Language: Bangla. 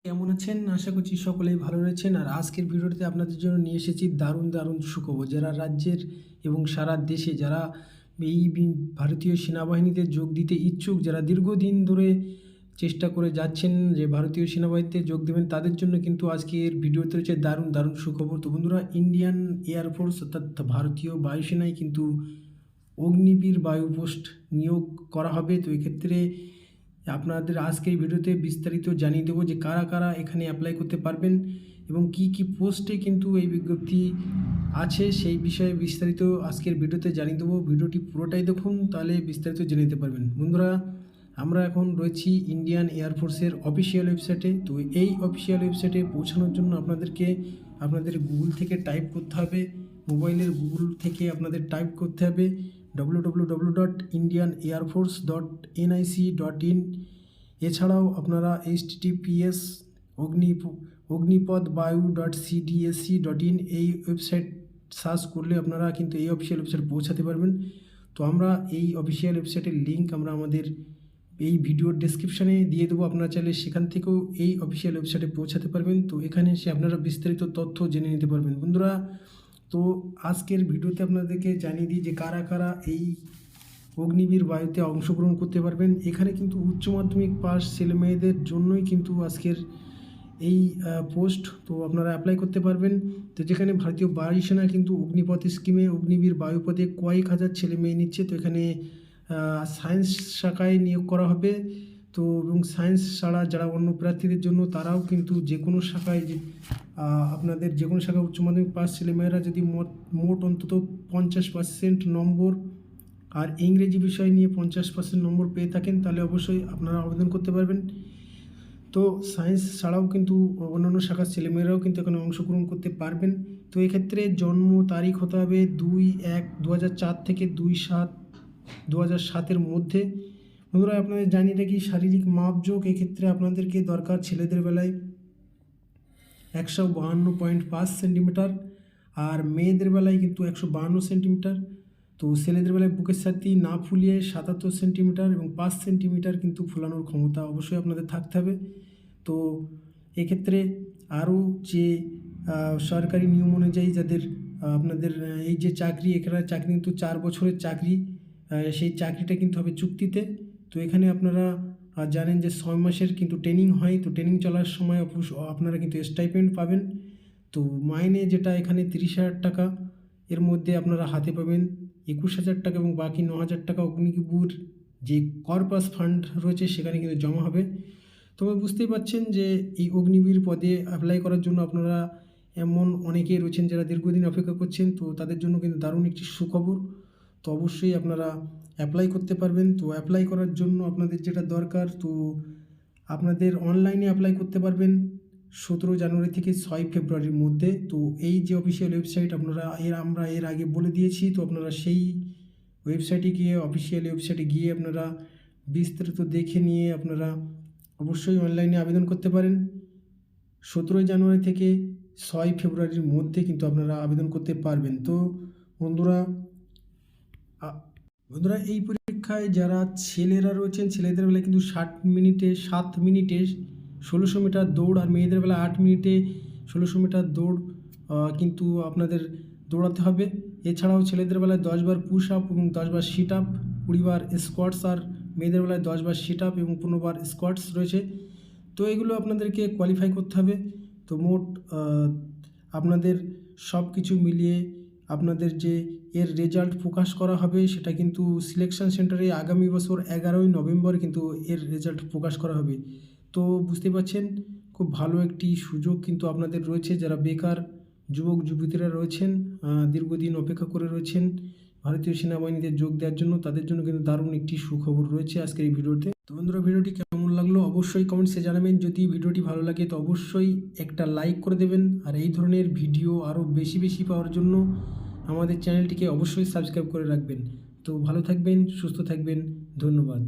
কেমন আছেন? আশা করছি সকলেই ভালো রয়েছেন। আর আজকের ভিডিওটিতে আপনাদের জন্য নিয়ে এসেছি দারুণ দারুণ সুখবর। যারা রাজ্যের এবং সারা দেশে যারা এই ভারতীয় সেনাবাহিনীতে যোগ দিতে ইচ্ছুক, যারা দীর্ঘদিন ধরে চেষ্টা করে যাচ্ছেন যে ভারতীয় সেনাবাহিনীতে যোগ দেবেন, তাদের জন্য কিন্তু আজকের ভিডিওতে রয়েছে দারুণ দারুণ সুখবর। তো বন্ধুরা, ইন্ডিয়ান এয়ারফোর্স অর্থাৎ ভারতীয় বায়ুসেনায় কিন্তু অগ্নিবীর বায়ু পোস্ট নিয়োগ করা হবে। তো এক্ষেত্রে আপনাদের আজকে এই ভিডিওতে বিস্তারিত জানিয়ে দেবো যে কারা কারা এখানে অ্যাপ্লাই করতে পারবেন এবং কি কি পোস্টে কিন্তু এই বিজ্ঞপ্তি আছে, সেই বিষয়ে বিস্তারিত আজকের ভিডিওতে জানিয়ে দেবো। ভিডিওটি পুরোটাই দেখুন, তাহলে বিস্তারিত জেনে নিতে পারবেন। বন্ধুরা, আমরা এখন রয়েছি ইন্ডিয়ান এয়ারফোর্সের অফিসিয়াল ওয়েবসাইটে। তো এই অফিসিয়াল ওয়েবসাইটে পৌঁছানোর জন্য আপনাদেরকে আপনাদের গুগল থেকে টাইপ করতে হবে, মোবাইলের গুগল থেকে আপনাদের টাইপ করতে হবে www.indianairforce.nic.in। এছাড়াও আপনারা https অগ্নিপথবায়ু.cdsc.in এই ওয়েবসাইট সার্চ করলে আপনারা কিন্তু এই অফিসিয়াল ওয়েবসাইট পৌঁছাতে পারবেন। তো আমরা এই অফিসিয়াল ওয়েবসাইটের লিঙ্ক আমরা আমাদের এই ভিডিওর ডেসক্রিপশানে দিয়ে দেবো, আপনারা চাইলে সেখান থেকেও এই অফিসিয়াল ওয়েবসাইটে পৌঁছাতে পারবেন। তো এখানে এসে আপনারা বিস্তারিত তথ্য জেনে নিতে পারবেন। বন্ধুরা, তো আজকের ভিডিওতে আপনাদেরকে জানিয়ে দিই যে কারা কারা এই অগ্নিবীর বায়ুতে অংশগ্রহণ করতে পারবেন। এখানে কিন্তু উচ্চ মাধ্যমিক পাস ছেলেমেয়েদের জন্যই কিন্তু আজকের এই পোস্ট। তো আপনারা অ্যাপ্লাই করতে পারবেন। তো যেখানে ভারতীয় বায়ুসেনা কিন্তু অগ্নিপথ স্কিমে অগ্নিবীর বায়ুপথে কয়েক হাজার ছেলে মেয়ে নিচ্ছে। তো এখানে সায়েন্স শাখায় নিয়োগ করা হবে। তো এবং সায়েন্স ছাড়া যারা অন্য প্রার্থীদের জন্য তারাও কিন্তু যে কোনো শাখায় আপনাদের যে কোনো শাখায় উচ্চ মাধ্যমিক পাস ছেলেমেয়েরা যদি মোট অন্তত 50% নম্বর আর ইংরেজি বিষয় নিয়ে 50% নম্বর পেয়ে থাকেন, তাহলে অবশ্যই আপনারা আবেদন করতে পারবেন। তো সায়েন্স ছাড়াও কিন্তু অন্যান্য শাখার ছেলেমেয়েরাও কিন্তু এখানে অংশগ্রহণ করতে পারবেন। তো এক্ষেত্রে জন্ম তারিখ হতে হবে 2/1/2004 থেকে 2/7/2007 মধ্যে। বন্ধুরা, আপনাদের জানিয়ে রাখি শারীরিক মাপজোক এক্ষেত্রে আপনাদেরকে দরকার ছেলেদের বেলায় 152.5 সেন্টিমিটার আর মেয়েদের বেলায় কিন্তু 152 সেন্টিমিটার। তো ছেলেদের বেলায় বুকের ছাতি না ফুলিয়ে 77 সেন্টিমিটার এবং 5 সেন্টিমিটার কিন্তু ফুলানোর ক্ষমতা অবশ্যই আপনাদের থাকতে হবে। তো এক্ষেত্রে আরও যে সরকারি নিয়ম অনুযায়ী যাদের আপনাদের এই যে চাকরি, এখানে চাকরি কিন্তু 4 বছরের চাকরি, সেই চাকরিটা কিন্তু হবে চুক্তিতে। তো এখানে আপনারা জানেন যে 6 মাসের কিন্তু ট্রেনিং হয়। তো ট্রেনিং চলার সময় আপনারা কিন্তু স্টাইপেন্ড পাবেন। তো মাইনে যেটা এখানে 30,000 টাকা, এর মধ্যে আপনারা হাতে পাবেন 21,000 টাকা এবং বাকি 9,000 টাকা অগ্নিবীর যে কর্পাস ফান্ড রয়েছে সেখানে কিন্তু জমা হবে। তো বুঝতেই পারছেন যে এই অগ্নিবীর পদে অ্যাপ্লাই করার জন্য আপনারা এমন অনেকেই রয়েছেন যারা দীর্ঘদিন অপেক্ষা করছেন। তো তাদের জন্য কিন্তু দারুণ একটি সুখবর। তো অবশ্যই আপনারা অ্যাপ্লাই করতে পারবেন। তো অ্যাপ্লাই করার জন্য আপনাদের যেটা দরকার, তো আপনাদের অনলাইনে অ্যাপ্লাই করতে পারবেন 17 জানুয়ারি থেকে 6 ফেব্রুয়ারির মধ্যে। তো এই যে অফিসিয়াল ওয়েবসাইট আমরা এর আগে বলে দিয়েছি। তো আপনারা সেই ওয়েবসাইটে গিয়ে অফিসিয়াল ওয়েবসাইটে গিয়ে আপনারা বিস্তারিত দেখে নিয়ে আপনারা অবশ্যই অনলাইনে আবেদন করতে পারেন। 17 জানুয়ারি থেকে 6 ফেব্রুয়ারির মধ্যে কিন্তু আপনারা আবেদন করতে পারবেন। তো বন্ধুরা, এই পরীক্ষায় যারা ছেলেরা রয়েছেন, ছেলেদের বেলায় কিন্তু 7 মিনিটে 1600 মিটার দৌড় আর মেয়েদের বেলা 8 মিনিটে 1600 মিটার দৌড় কিন্তু আপনাদের দৌড়াতে হবে। এছাড়াও ছেলেদের বেলায় 10 বার পুশ আপ এবং 10 বার সিট আপ, 20 বার স্কোয়াটস, আর মেয়েদের বেলায় 10 বার সিট আপ এবং 15 বার স্কোয়াটস রয়েছে। তো এগুলো আপনাদেরকে কোয়ালিফাই করতে হবে। তো মোট আপনাদের সব কিছু মিলিয়ে আপনাদের যে এর রেজাল্ট প্রকাশ করা হবে সেটা কিন্তু সিলেকশন সেন্টারে আগামী বছর 11ই নভেম্বর কিন্তু এর রেজাল্ট প্রকাশ করা হবে। তো বুঝতে পারছেন, খুব ভালো একটি সুযোগ কিন্তু আপনাদের রয়েছে। যারা বেকার যুবক যুবতীরা রয়েছেন, দীর্ঘদিন অপেক্ষা করে রয়েছেন ভারতীয় সেনাবাহিনীতে যোগ দেওয়ার জন্য, তাদের জন্য কিন্তু দারুণ একটি সুখবর রয়েছে আজকের এই ভিডিওতে। তো বন্ধুরা, ভিডিওটি কেমন লাগলো অবশ্যই কমেন্টসে জানাবেন। যদি ভিডিওটি ভালো লাগে তো অবশ্যই একটা লাইক করে দেবেন। আর এই ধরনের ভিডিও আরও বেশি বেশি পাওয়ার জন্য আমাদের চ্যানেলটিকে অবশ্যই সাবস্ক্রাইব করে রাখবেন। তো ভালো থাকবেন, সুস্থ থাকবেন, ধন্যবাদ।